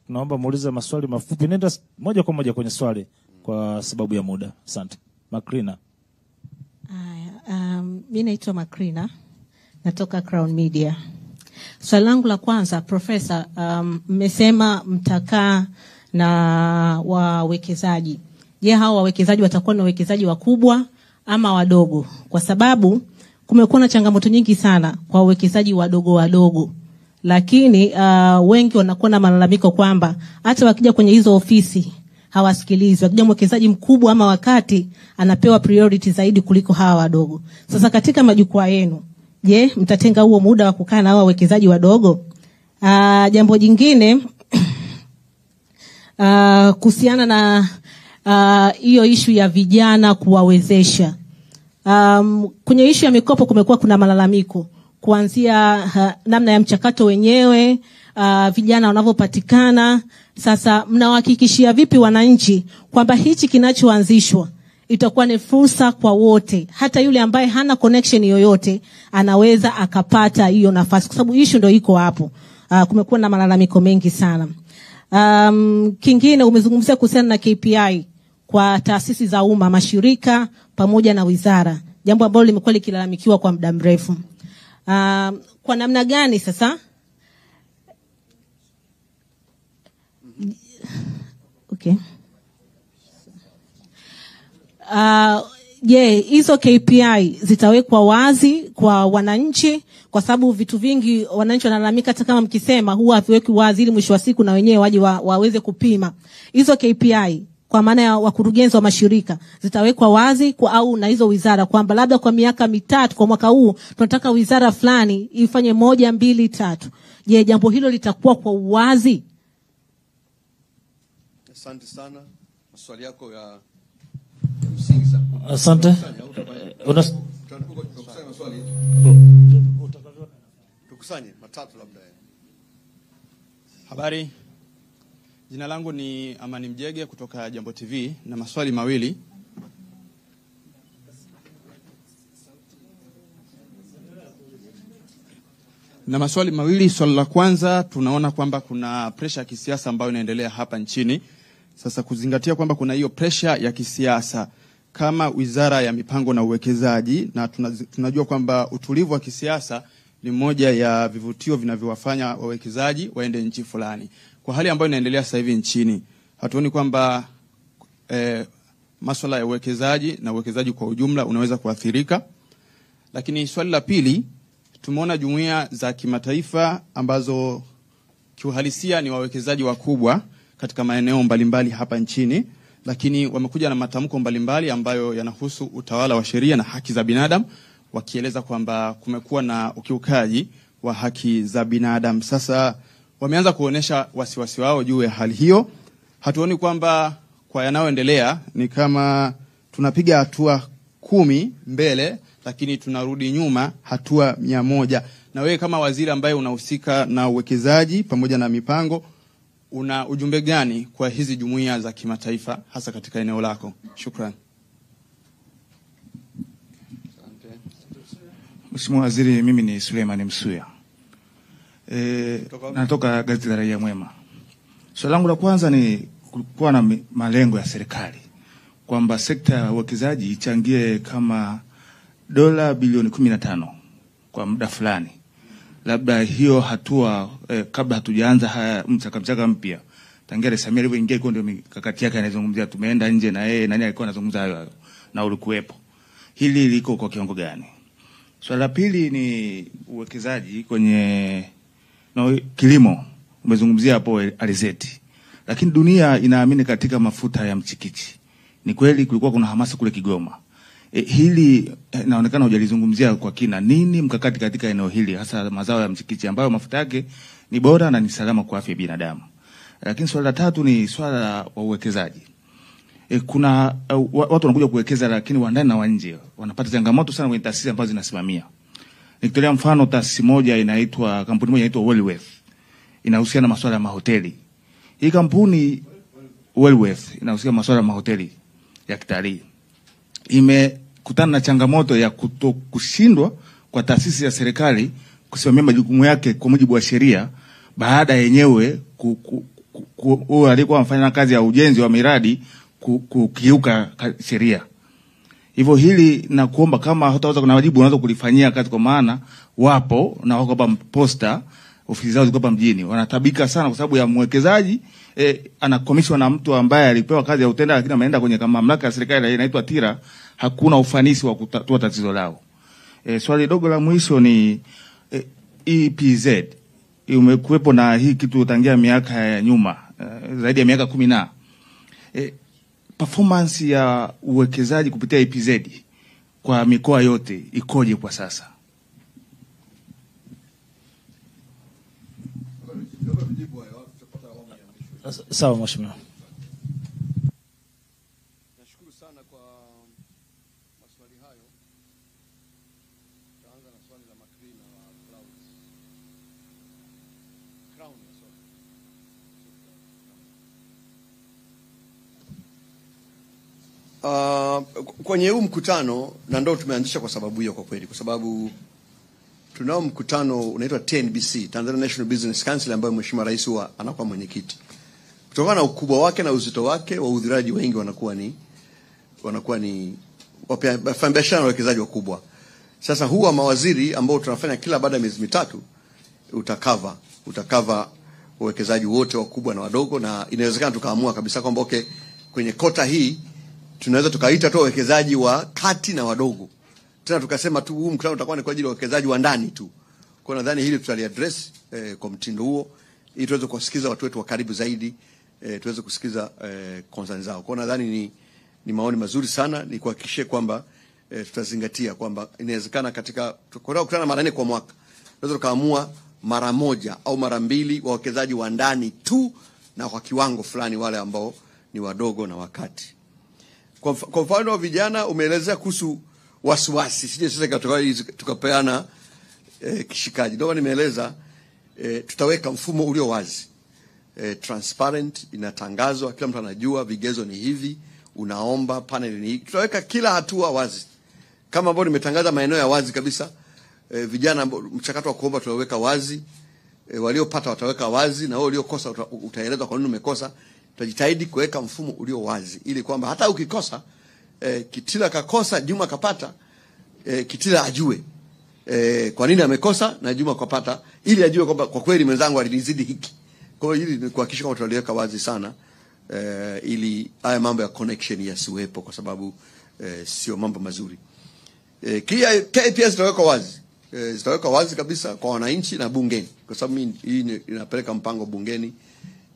Naomba muulize maswali mafupi. Nenda moja kwa moja kwenye swali kwa sababu ya muda. Asante. Macrina. Mimi naitwa Macrina. Natoka Crown Media. Swali langu la kwanza, Profesa, mmesema mtakaa na wawekezaji. Je, hao wawekezaji watakuwa ni wawekezaji wakubwa ama wadogo? Kwa sababu kumekuwa na changamoto nyingi sana kwa wawekezaji wadogo. Lakini wengi wanakuwa na malalamiko kwamba hata wakija kwenye hizo ofisi hawasikilizwi. Wakija mwekezaji mkubwa ama wakati anapewa priority zaidi kuliko hawa wadogo. Sasa katika majukwaa yenu, je, mtatenga huo muda wa kukaa na wawekezaji wadogo? Jambo jingine kuhusiana na hiyo issue ya vijana kuwawezesha. Kwenye issue ya mikopo kumekuwa kuna malalamiko kuanzia namna ya mchakato wenyewe, vijana wanavyopatikana. Sasa mnawahakikishia vipi wananchi kwamba hichi kinachoanzishwa itakuwa ni fursa kwa wote, hata yule ambaye hana connection yoyote anaweza akapata hiyo nafasi, kwa sababu issue ndio iko hapo. Kumekuwa na malalamiko mengi sana. Kingine umezungumzia kuhusiana na KPI kwa taasisi za umma, mashirika pamoja na wizara, jambo ambalo limekuwa likilalamikiwa kwa muda mrefu. Kwa namna gani sasa? Okay. Je, hizo KPI zitawekwa wazi kwa wananchi? Kwa sababu vitu vingi wananchi wanalalamika hata kama mkisema huwa haviweki wazi, ili mwisho wa siku na wenyewe waje waweze kupima. Hizo KPI kwa maana ya wakurugenzi wa mashirika zitawekwa wazi au na hizo wizara kwamba labda kwa miaka mitatu, kwa mwaka huu tunataka wizara fulani ifanye 1, 2, 3. Je, jambo hilo litakuwa kwa uwazi? Asante sana. Maswali yako ya msingi sana. Asante. Tukusanye matatu labda. Habari. Jina langu ni Amani Mjege kutoka Jambo TV na maswali mawili. Swali la kwanza, tunaona kwamba kuna pressure ya kisiasa ambayo inaendelea hapa nchini. Sasa kuzingatia kwamba kuna hiyo pressure ya kisiasa, kama Wizara ya Mipango na Uwekezaji, na tunajua kwamba utulivu wa kisiasa ni moja ya vivutio vinavyowafanya wawekezaji waende nchi fulani. Kwa hali ambayo inaendelea sasa hivi nchini, hatuoni kwamba masuala ya uwekezaji na uwekezaji kwa ujumla unaweza kuathirika? Lakini swali la pili, tumeona jumuiya za kimataifa ambazo kiuhalisia ni wawekezaji wakubwa katika maeneo mbalimbali hapa nchini, lakini wamekuja na matamko mbalimbali ambayo yanahusu utawala wa sheria na haki za binadamu, wakieleza kwamba kumekuwa na ukiukaji wa haki za binadamu. Sasa wameanza kuonesha wasiwasi wao juu ya hali hiyo. Hatuoni kwamba kwa yanayoendelea ni kama tunapiga hatua 10 mbele lakini tunarudi nyuma hatua 100? Na wewe kama waziri ambaye unahusika na uwekezaji pamoja na mipango, una ujumbe gani kwa hizi jumuiya za kimataifa hasa katika eneo lako? Shukrani. Mheshimiwa Waziri, mimi ni Suleiman Msuya. Natoka gazeti la Raia Mwema. Swali langu la kwanza ni kuwa na malengo ya serikali kwamba sekta ya uwekezaji ichangie kama dola bilioni 15 kwa muda fulani. Labda hiyo hatua kabla hatujaanza haya mchaka mpya, tangia Rais Samia alivyoingia iko ndio mikakati yake anazungumzia, tumeenda nje na yeye nani alikuwa anazungumza hayo na ulikuwepo. Hili liko kwa kiwango gani? Swali la pili ni uwekezaji kwenye kilimo. Umezungumzia hapo alizeti. Lakini dunia inaamini katika mafuta ya mchikichi. Ni kweli kulikuwa kuna hamasa kule Kigoma. Hili inaonekana hujalizungumzia kwa kina. Nini mkakati katika eneo hili, hasa mazao ya mchikichi ambayo mafuta yake ni bora na ni salama kwa afya ya binadamu? Lakini swali la tatu ni swala la uwekezaji. Kuna watu wanakuja kuwekeza, lakini wa ndani na wa nje wanapata changamoto sana kwenye taasisi ambazo zinasimamia. Nikitolea mfano, taasisi moja kampuni moja inaitwa Wellworth, inahusiana na masuala ya mahoteli. Hii kampuni Wellworth inahusiana na masuala ya mahoteli ya kitalii. Imekutana na changamoto ya kushindwa kwa taasisi ya serikali kusimamia majukumu yake kwa mujibu wa sheria, baada yenyewe huyo alikuwa anafanya kazi ya ujenzi wa miradi kukiuka sheria. Hivyo hili na kuomba kama hutaweza kuna wajibu unaweza kulifanyia kazi, kwa maana wapo na wako hapa posta, ofisi zao ziko hapa mjini, wanatabika sana kwa sababu ya mwekezaji anakomishwa na mtu ambaye alipewa kazi ya utenda, lakini ameenda kwenye kama mamlaka ya serikali inaitwa TIRA, hakuna ufanisi wa kutatua tatizo lao. Swali dogo la mwisho ni EPZ umekuwepo na hii kitu tangia miaka ya nyuma, zaidi ya miaka 10 na performance ya uwekezaji kupitia EPZ kwa mikoa yote ikoje kwa sasa? Sawa mheshimiwa. Nashukuru sana kwa maswali hayo. Tutaanza na swali la Makrina wa Crown. Kwenye huu mkutano, na ndio tumeanzisha kwa sababu hiyo, kwa kweli, kwa sababu tunao mkutano unaitwa TNBC, Tanzania National Business Council, ambayo Mheshimiwa Rais anakuwa mwenyekiti. Kutokana na ukubwa wake na uzito wake, wahudhuriaji wengi wanakuwa ni wafanyabiashara na wawekezaji wakubwa. Sasa huwa mawaziri ambao tunafanya kila baada ya miezi mitatu utakava wawekezaji wote wakubwa na wadogo, na inawezekana tukaamua kabisa kwamba okay, kwenye kota hii tunaweza tukaita tu wawekezaji wa kati na wadogo. Tena tukasema tu huu mkutano utakuwa ni kwa ajili ya wawekezaji wa ndani tu. Kwa nadhani hili tutaliaddress kwa mtindo huo ili tuweze kusikiza watu wetu wa karibu zaidi, tuweze kusikiza concerns zao. Kwa nadhani ni maoni mazuri sana, ni kuhakikishia kwamba tutazingatia kwamba inawezekana katika kukutana mara 4 kwa mwaka tunaweza tukaamua mara 1 au mara 2 wawekezaji wa ndani tu, na kwa kiwango fulani wale ambao ni wadogo na wakati. Kwa mfano wa vijana umeelezea kuhusu wasiwasi, sije sasa tukapeana kishikaji. Ndio nimeeleza tutaweka mfumo ulio wazi, transparent, inatangazwa, kila mtu anajua vigezo ni hivi, unaomba panel ni hii. Tutaweka kila hatua wazi, kama ambavyo nimetangaza maeneo ya wazi kabisa. Vijana mchakato wa kuomba tutaweka wazi, waliopata wataweka wazi, na wao waliokosa utaelezwa kwa nini umekosa. Tutajitahidi kuweka mfumo ulio wazi ili kwamba hata ukikosa, Kitila kakosa, Juma kapata, Kitila ajue kwa nini amekosa na Juma kapata, ili ajue kwamba kwa kweli mwenzangu alilizidi hiki. Kwa hiyo hili ni kuhakikisha kwamba tutaliweka wazi sana, ili haya mambo ya connection yasiwepo, kwa sababu sio mambo mazuri. KPS zitawekwa wazi kabisa kwa wananchi na bungeni, kwa sababu hii inapeleka mpango bungeni,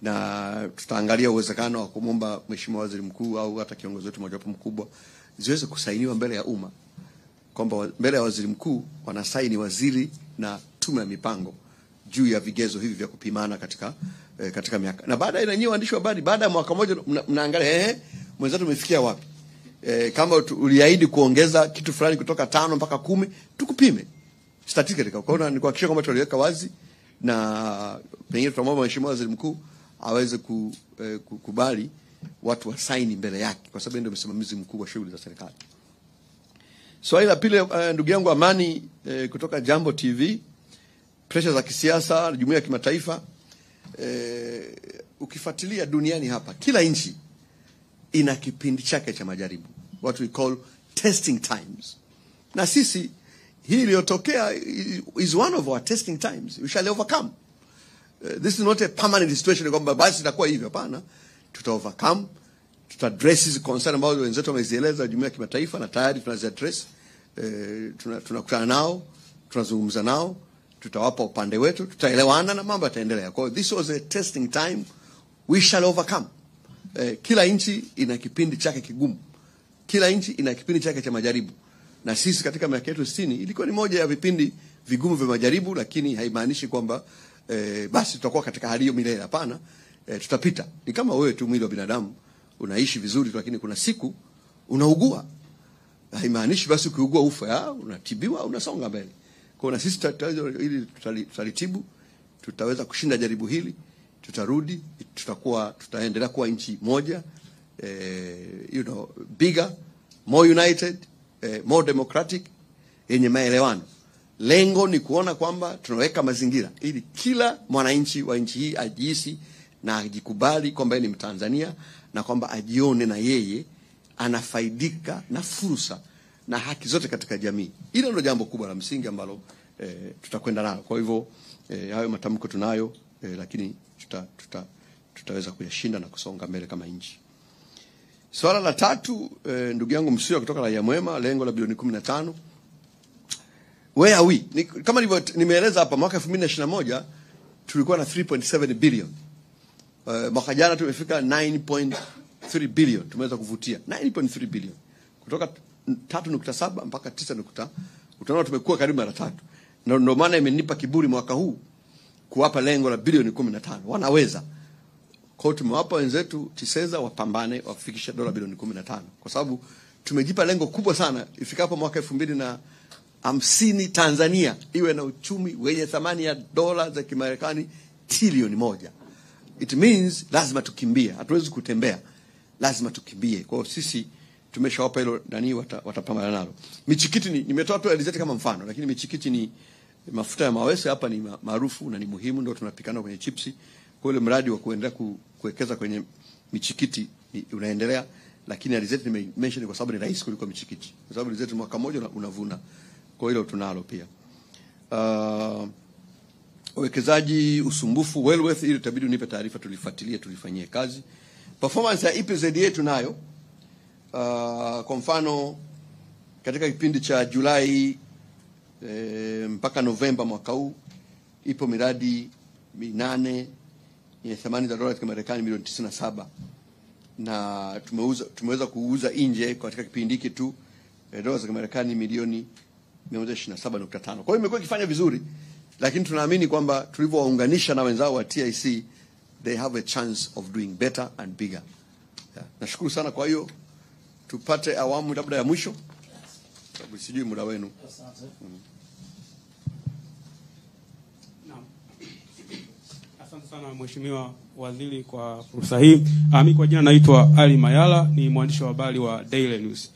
na tutaangalia uwezekano wa kumomba Mheshimiwa Waziri Mkuu au hata kiongozi wetu mmoja mkubwa ziweze kusainiwa mbele ya umma, kwamba mbele ya Waziri Mkuu wanasaini waziri na tume ya mipango juu ya vigezo hivi vya kupimana katika miaka. Na baada ya nyinyi waandishi wa habari, baada ya mwaka mmoja mnaangalia mwenzetu umefikia wapi. Kama uliahidi kuongeza kitu fulani kutoka 5 mpaka 10, tukupime statistically. Kwa hiyo ni kuhakikisha kwamba tuliweka wazi, na pengine tutamwomba Mheshimiwa Waziri Mkuu aweze kukubali watu wasaini mbele yake, kwa sababu ndio msimamizi mkuu wa shughuli za serikali. Swali la pili, ndugu yangu Amani kutoka Jambo TV, pressure za kisiasa, jumuiya ya kimataifa. Ukifuatilia duniani hapa, kila nchi ina kipindi chake cha majaribu, what we call testing times. Na sisi hii iliyotokea is one of our testing times. We shall overcome. This is not a permanent situation kwamba basi itakuwa hivyo, hapana. Tuta overcome, tuta address hizo concern ambazo wenzetu wamezieleza jumuiya ya kimataifa, na tayari tunazi address. Tunakutana nao, tunazungumza nao, tutawapa upande wetu, tutaelewana na mambo yataendelea. Kwa hiyo this was a testing time, we shall overcome. Kila nchi ina kipindi chake kigumu, kila nchi ina kipindi chake cha majaribu, na sisi katika miaka yetu 60 ilikuwa ni moja ya vipindi vigumu vya majaribu, lakini haimaanishi kwamba basi tutakuwa katika hali hiyo milele. Hapana, tutapita. Ni kama wewe tu, mwili wa binadamu unaishi vizuri, lakini kuna siku unaugua. Haimaanishi basi ukiugua ufa, unatibiwa, unasonga mbele. Kwa hiyo sisi tutalitibu, tutaweza kushinda jaribu hili, tutarudi, tutaendelea kuwa nchi moja, bigger, more united, more democratic, yenye maelewano. Lengo ni kuona kwamba tunaweka mazingira ili kila mwananchi wa nchi hii ajihisi na ajikubali kwamba yeye ni Mtanzania na kwamba ajione na yeye anafaidika na fursa na haki zote katika jamii. Hilo ndio jambo kubwa la msingi ambalo tutakwenda nalo. Kwa hivyo hayo matamko tunayo, lakini tutaweza kuyashinda na kusonga mbele kama nchi. Swala la tatu, ndugu yangu Msuya kutoka Raia Mwema, lengo la bilioni 15. Where are we? Kama nimeeleza hapa, mwaka 2021 tulikuwa na 3.7 billion. Mwaka jana tumefika 9.3 billion. Tumeweza kuvutia 9.3 billion. Kutoka 3.7 mpaka 9. Utaona tumekuwa karibu mara 3. Na ndio maana imenipa kiburi mwaka huu kuwapa lengo la bilioni 15. Wanaweza. Kwa hiyo tumewapa wenzetu TISEZA wapambane wafikisha dola bilioni 15. Kwa sababu tumejipa lengo kubwa sana ifikapo mwaka 2050 Tanzania iwe na uchumi wenye thamani ya dola za Kimarekani trilioni 1. It means lazima tukimbie. Hatuwezi kutembea. Lazima tukimbie. Kwa hiyo sisi tumeshawapa hilo nani watapambana nalo. Michikiti nimetoa tu alizeti kama mfano, lakini michikiti ni mafuta ya mawese hapa ni maarufu na ni muhimu, ndio tunapikana kwenye chipsi. Kwa ile mradi wa kuendelea kuwekeza kwenye michikiti unaendelea, lakini alizeti nimemention kwa sababu ni rahisi kuliko michikiti. Kwa sababu alizeti mwaka mmoja unavuna. Kwa hilo tunalo pia. Uwekezaji usumbufu Wellworth, ili itabidi unipe taarifa tulifuatilie tulifanyie kazi. Performance ya EPZA tunayo. Kwa mfano katika kipindi cha Julai mpaka Novemba mwaka huu ipo miradi 8 yenye thamani za dola za Kimarekani milioni 97, na tumeweza kuuza nje katika kipindi hiki tu dola za Kimarekani milioni 127.5. Kwa hiyo imekuwa ikifanya vizuri, lakini tunaamini kwamba tulivyowaunganisha na wenzao wa TIC they have a chance of doing better and bigger. Nashukuru sana. Kwa hiyo tupate awamu labda ya mwisho, sababu sijui muda wenu. Asante sana Mheshimiwa Waziri kwa fursa hii. Mimi kwa jina naitwa Ali Mayala, ni mwandishi wa habari wa Daily News.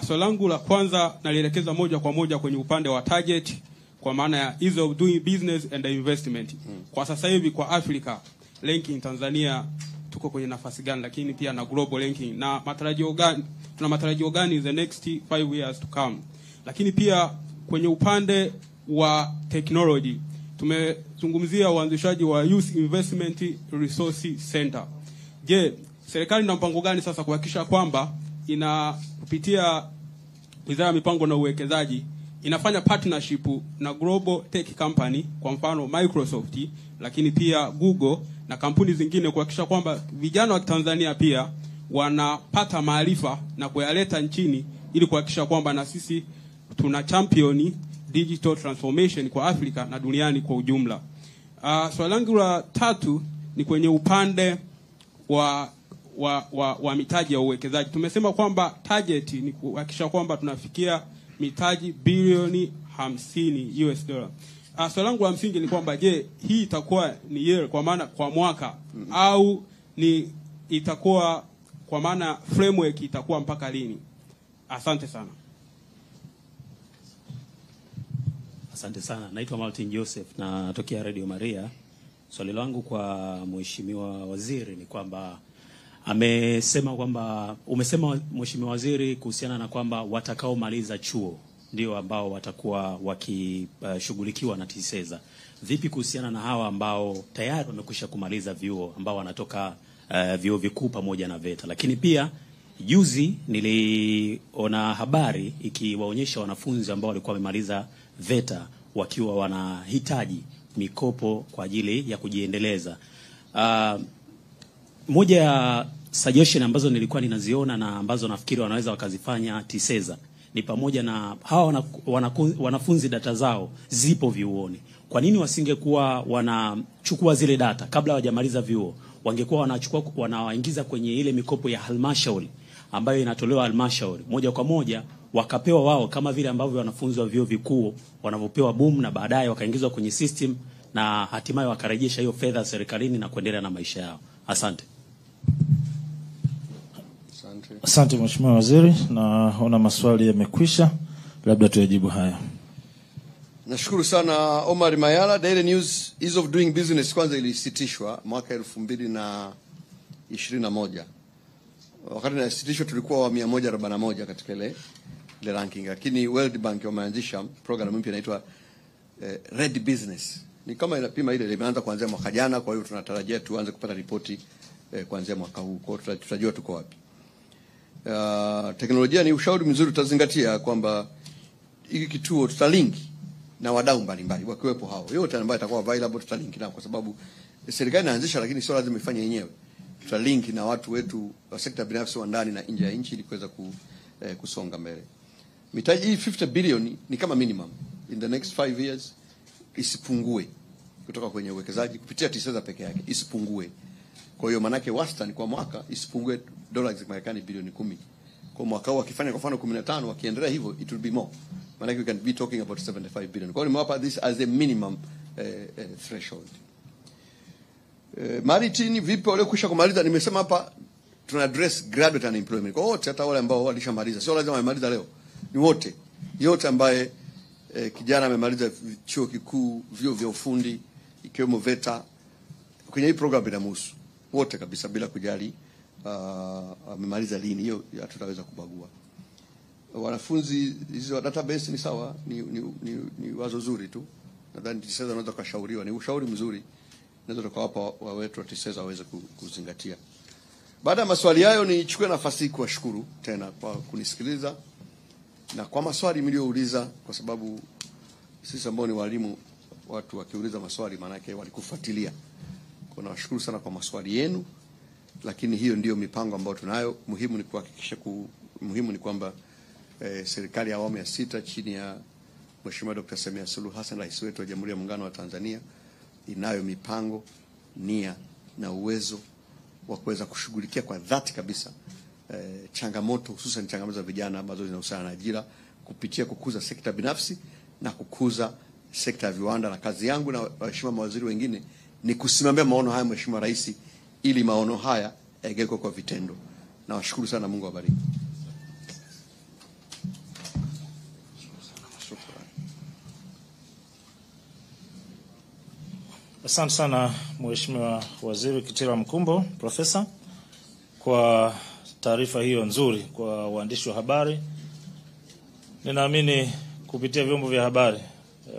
Swali langu la kwanza nalielekeza moja kwa moja kwenye upande wa target, kwa maana ya ease of doing business and investment. Kwa sasa hivi kwa Africa ranking Tanzania tuko kwenye nafasi gani, lakini pia na global ranking, na tuna matarajio gani the next 5 years to come? Lakini pia kwenye upande wa technology tumezungumzia uanzishaji wa Youth Investment Resource Center. Je, serikali ina mpango gani sasa kuhakikisha kwamba kupitia Wizara ya Mipango na Uwekezaji inafanya partnership na global tech company, kwa mfano Microsoft, lakini pia Google na kampuni zingine, kuhakikisha kwamba vijana wa Tanzania pia wanapata maarifa na kuyaleta nchini, ili kuhakikisha kwamba na sisi tuna champion digital transformation kwa Afrika na duniani kwa ujumla. Swali langu la tatu ni kwenye upande wa mitaji ya uwekezaji. Tumesema kwamba target ni kuhakikisha kwamba tunafikia mitaji bilioni 50 US dollar. Swali langu la msingi ni kwamba je, hii itakuwa ni year kwa maana kwa mwaka au ni itakuwa kwa maana framework itakuwa mpaka lini? Asante sana. Asante sana. Naitwa Martin Joseph na natokea Radio Maria. Swali langu kwa Mheshimiwa Waziri ni kwamba umesema Mheshimiwa Waziri kuhusiana na kwamba watakaomaliza chuo ndio ambao watakuwa wakishughulikiwa na TISEZA. Vipi kuhusiana na hawa ambao tayari wamekwisha kumaliza vyuo, ambao wanatoka vyuo vikuu pamoja na VETA? Lakini pia juzi niliona habari ikiwaonyesha wanafunzi ambao walikuwa wamemaliza VETA wakiwa wanahitaji mikopo kwa ajili ya kujiendeleza. Moja ya suggestion ambazo nilikuwa ninaziona na ambazo nafikiri wanaweza wakazifanya TISEZA ni pamoja na hawa wanafunzi data zao zipo vyuoni. Kwa nini wasingekuwa wanachukua zile data kabla hawajamaliza vyuo? Wangekuwa wanawaingiza kwenye ile mikopo ya halmashauri ambayo inatolewa halmashauri moja kwa moja, wakapewa wao kama vile ambavyo wanafunzi wa vyuo vikuu wanavyopewa boom, na baadaye wakaingizwa kwenye system na hatimaye wakarejesha hiyo fedha serikalini na kuendelea na maisha yao. Asante. Asante Mheshimiwa Waziri, naona maswali yamekwisha, labda tuyajibu haya. Nashukuru sana Omar Mayala. Daily News Ease of Doing Business kwanza ilisitishwa mwaka 2021. Wakati inasitishwa tulikuwa wa 141 katika ile ranking, lakini World Bank wameanzisha program mpya inaitwa Red Business. Ni kama inapima ile imeanza kuanzia mwaka jana, kwa hiyo tunatarajia tuanze kupata ripoti kuanzia mwaka huu. Kwa hiyo tutajua tuko wapi. Teknolojia ni ushauri mzuri, tutazingatia kwamba hiki kituo tutalink na wadau mbalimbali wakiwepo hao. Yote ambayo itakuwa available tutalink nao, kwa sababu serikali inaanzisha, lakini sio lazima ifanye yenyewe. Tutalink na watu wetu wa sekta binafsi wa ndani na nje ya nchi ili kuweza kusonga mbele. Mitaji hii 50 billion ni kama minimum in the next 5 years, isipungue kutoka kwenye uwekezaji kupitia TISEZA peke yake, isipungue. Kwa hiyo manake wastani kwa mwaka isipungue dola za Marekani bilioni 10. Kwa mwaka huu akifanya kwa mfano 15, wakiendelea hivyo it will be more. Manake we can be talking about 75 billion. Kwa hiyo nimewapa this as a minimum threshold. Maritini vipi wale kusha kumaliza, nimesema hapa tuna address graduate unemployment. Kwa wote, hata wale ambao walishamaliza, sio lazima wamaliza leo. Ni wote. Yote ambaye kijana amemaliza chuo kikuu, vyuo vya ufundi, ikiwemo VETA, kwenye hii program inamhusu wote kabisa bila kujali amemaliza lini. Hiyo hatutaweza kubagua. Wanafunzi hizo database ni sawa, ni wazo zuri tu. Nadhani TISEZA anaweza kushauriwa, ni ushauri mzuri. Naweza tukawapa wetu wa TISEZA waweze kuzingatia. Baada ya maswali hayo, nichukue nafasi hii kuwashukuru tena kwa kunisikiliza na kwa maswali mliouliza, kwa sababu sisi ambao ni walimu, watu wakiuliza maswali maana yake walikufuatilia. Kwa nawashukuru sana kwa maswali yenu, lakini hiyo ndiyo mipango ambayo tunayo. Muhimu ni kuhakikisha muhimu ni kwamba serikali ya awamu ya 6 chini ya Mheshimiwa Dr. Samia Suluhu Hassan, rais wetu wa Jamhuri ya Muungano wa Tanzania, inayo mipango, nia na uwezo wa kuweza kushughulikia kwa dhati kabisa changamoto, hususan changamoto za vijana ambazo zinahusiana na ajira, kupitia kukuza sekta binafsi na kukuza sekta ya viwanda. Na kazi yangu na waheshimiwa mawaziri wengine ni kusimamia maono haya Mheshimiwa Rais, ili maono haya yageuke kwa vitendo. Na washukuru sana, Mungu awabariki. Asante sana Mheshimiwa Waziri Kitila Mkumbo, Profesa, kwa taarifa hiyo nzuri kwa waandishi wa habari. Ninaamini kupitia vyombo vya habari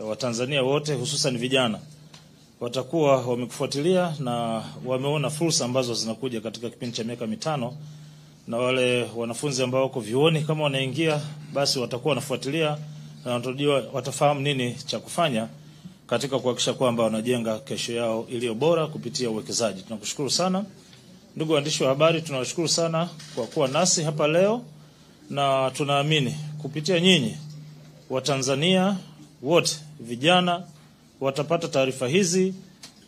Watanzania wote, hususan vijana, watakuwa wamekufuatilia na wameona fursa ambazo zinakuja katika kipindi cha miaka 5, na wale wanafunzi ambao wako vyuoni kama wanaingia, basi watakuwa wanafuatilia na watafahamu nini cha kufanya katika kuhakikisha kwamba wanajenga kesho yao iliyo bora kupitia uwekezaji. Tunakushukuru sana. Ndugu waandishi wa habari, tunawashukuru sana kwa kuwa nasi hapa leo, na tunaamini kupitia nyinyi Watanzania wote vijana watapata taarifa hizi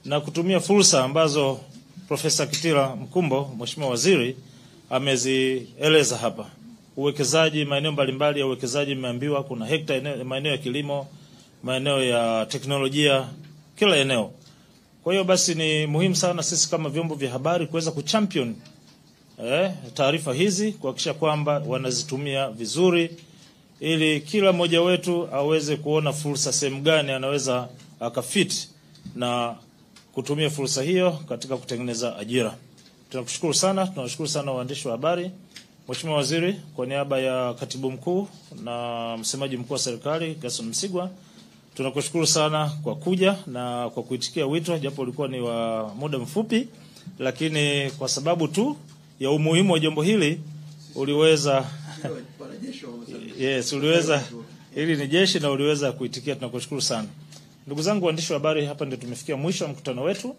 na kutumia fursa ambazo Profesa Kitila Mkumbo, Mheshimiwa Waziri, amezieleza hapa. Uwekezaji, maeneo mbalimbali ya uwekezaji, mmeambiwa kuna maeneo ya kilimo, maeneo ya teknolojia, kila eneo. Kwa hiyo basi ni muhimu sana sisi kama vyombo vya habari kuweza kuchampion taarifa hizi, kuhakikisha kwamba wanazitumia vizuri, ili kila mmoja wetu aweze kuona fursa sehemu gani anaweza akafit na kutumia fursa hiyo katika kutengeneza ajira. Tunakushukuru sana, tunawashukuru sana waandishi wa habari. Mheshimiwa Waziri, kwa niaba ya Katibu Mkuu na Msemaji Mkuu wa Serikali Gerson Msigwa, tunakushukuru sana kwa kuja na kwa kuitikia wito, japo ulikuwa ni wa muda mfupi, lakini kwa sababu tu ya umuhimu wa jambo hili uliweza yes, uliweza, hili ni jeshi na uliweza kuitikia. Tunakushukuru sana. Ndugu zangu waandishi wa habari, hapa ndio tumefikia mwisho wa mkutano wetu.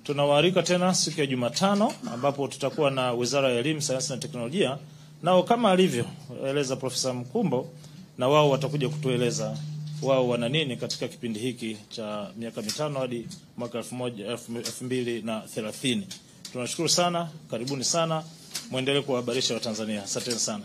Tunawaalika tena siku ya Jumatano ambapo tutakuwa na Wizara ya Elimu, Sayansi na Teknolojia, nao kama alivyoeleza Profesa Mkumbo, na wao watakuja kutueleza wao wana nini katika kipindi hiki cha miaka 5 hadi mwaka 2030. Tunashukuru sana, karibuni sana, muendelee kuwahabarisha Watanzania. Asante sana.